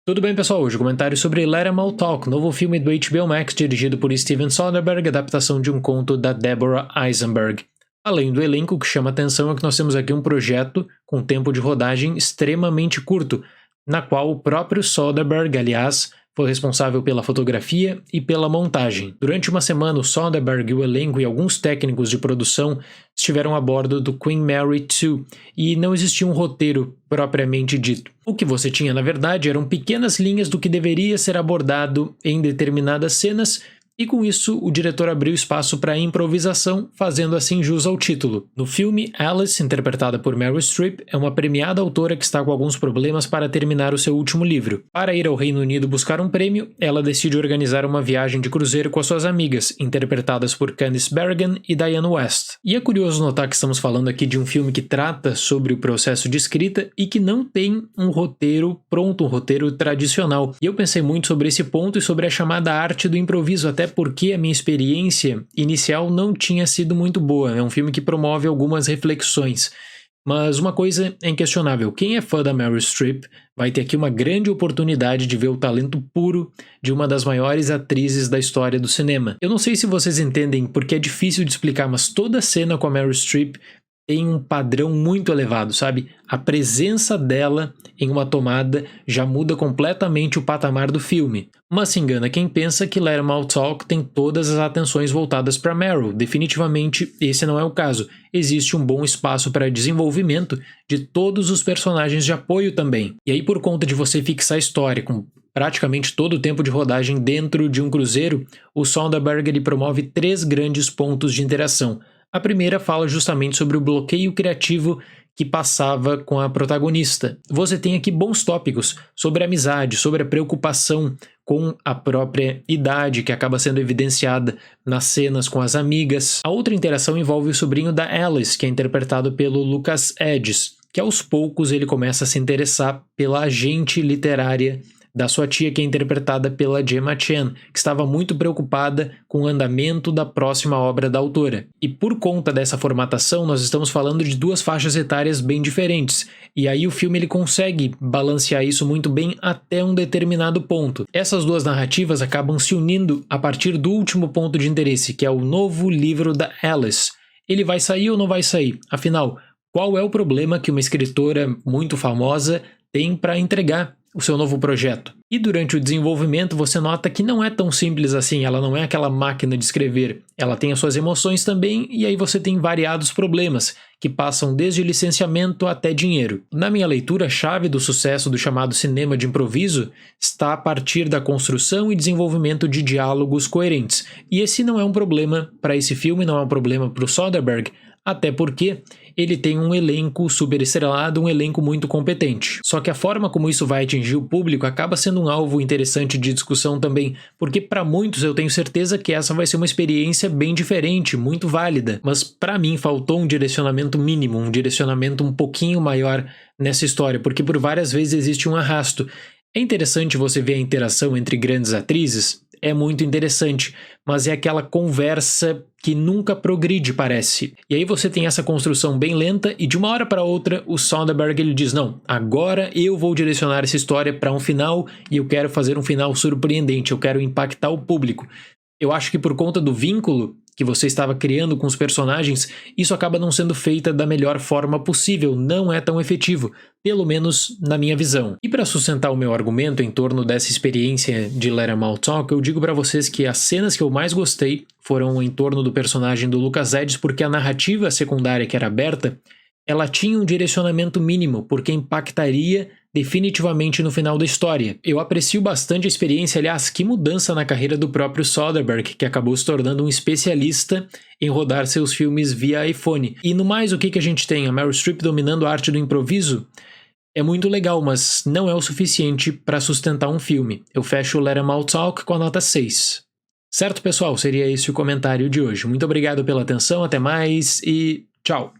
Tudo bem, pessoal? Hoje o comentário sobre Let 'Em All Talk, novo filme do HBO Max dirigido por Steven Soderbergh, adaptação de um conto da Deborah Eisenberg. Além do elenco, o que chama atenção é que nós temos aqui um projeto com tempo de rodagem extremamente curto, na qual o próprio Soderbergh, aliás, foi responsável pela fotografia e pela montagem. Durante uma semana, o Soderbergh, o elenco e alguns técnicos de produção estiveram a bordo do Queen Mary 2 e não existia um roteiro propriamente dito. O que você tinha, na verdade, eram pequenas linhas do que deveria ser abordado em determinadas cenas, e com isso o diretor abriu espaço para improvisação, fazendo assim jus ao título. No filme, Alice, interpretada por Meryl Streep, é uma premiada autora que está com alguns problemas para terminar o seu último livro. Para ir ao Reino Unido buscar um prêmio, ela decide organizar uma viagem de cruzeiro com as suas amigas, interpretadas por Candice Bergen e Diane West. E é curioso notar que estamos falando aqui de um filme que trata sobre o processo de escrita e que não tem um roteiro pronto, um roteiro tradicional. E eu pensei muito sobre esse ponto e sobre a chamada arte do improviso, até porque a minha experiência inicial não tinha sido muito boa. É um filme que promove algumas reflexões. Mas uma coisa é inquestionável: quem é fã da Meryl Streep vai ter aqui uma grande oportunidade de ver o talento puro de uma das maiores atrizes da história do cinema. Eu não sei se vocês entendem porque é difícil de explicar, mas toda cena com a Meryl Streep tem um padrão muito elevado, sabe? A presença dela em uma tomada já muda completamente o patamar do filme. Mas se engana quem pensa que Let 'Em All Talk tem todas as atenções voltadas para Meryl. Definitivamente esse não é o caso. Existe um bom espaço para desenvolvimento de todos os personagens de apoio também. E aí, por conta de você fixar a história com praticamente todo o tempo de rodagem dentro de um cruzeiro, o Soderbergh ele promove 3 grandes pontos de interação. A primeira fala justamente sobre o bloqueio criativo que passava com a protagonista. Você tem aqui bons tópicos sobre a amizade, sobre a preocupação com a própria idade, que acaba sendo evidenciada nas cenas com as amigas. A outra interação envolve o sobrinho da Alice, que é interpretado pelo Lucas Hedges, que aos poucos ele começa a se interessar pela agente literária da sua tia, que é interpretada pela Gemma Chan, que estava muito preocupada com o andamento da próxima obra da autora. E por conta dessa formatação, nós estamos falando de 2 faixas etárias bem diferentes, e aí o filme ele consegue balancear isso muito bem até um determinado ponto. Essas 2 narrativas acabam se unindo a partir do último ponto de interesse, que é o novo livro da Alice. Ele vai sair ou não vai sair? Afinal, qual é o problema que uma escritora muito famosa tem para entregar o seu novo projeto? E durante o desenvolvimento você nota que não é tão simples assim, ela não é aquela máquina de escrever, ela tem as suas emoções também, e aí você tem variados problemas, que passam desde licenciamento até dinheiro. Na minha leitura, a chave do sucesso do chamado cinema de improviso está a partir da construção e desenvolvimento de diálogos coerentes, e esse não é um problema para esse filme, não é um problema para o Soderbergh, até porque ele tem um elenco super estrelado, um elenco muito competente. Só que a forma como isso vai atingir o público acaba sendo um alvo interessante de discussão também, porque para muitos eu tenho certeza que essa vai ser uma experiência bem diferente, muito válida, mas para mim faltou um direcionamento mínimo, um direcionamento um pouquinho maior nessa história, porque por várias vezes existe um arrasto. É interessante você ver a interação entre grandes atrizes, é muito interessante, mas é aquela conversa que nunca progride, parece. E aí você tem essa construção bem lenta e de uma hora para outra o Soderbergh ele diz: não, agora eu vou direcionar essa história para um final e eu quero fazer um final surpreendente, eu quero impactar o público. Eu acho que por conta do vínculo que você estava criando com os personagens, isso acaba não sendo feita da melhor forma possível, não é tão efetivo, pelo menos na minha visão. E para sustentar o meu argumento em torno dessa experiência de Let 'Em All Talk, eu digo para vocês que as cenas que eu mais gostei foram em torno do personagem do Lucas Hedges, porque a narrativa secundária que era aberta, ela tinha um direcionamento mínimo, porque impactaria definitivamente no final da história. Eu aprecio bastante a experiência, aliás, que mudança na carreira do próprio Soderbergh, que acabou se tornando um especialista em rodar seus filmes via iPhone. E no mais, o que a gente tem? A Meryl Streep dominando a arte do improviso? É muito legal, mas não é o suficiente para sustentar um filme. Eu fecho o Let 'Em All Talk com a nota 6. Certo, pessoal? Seria esse o comentário de hoje. Muito obrigado pela atenção, até mais e tchau!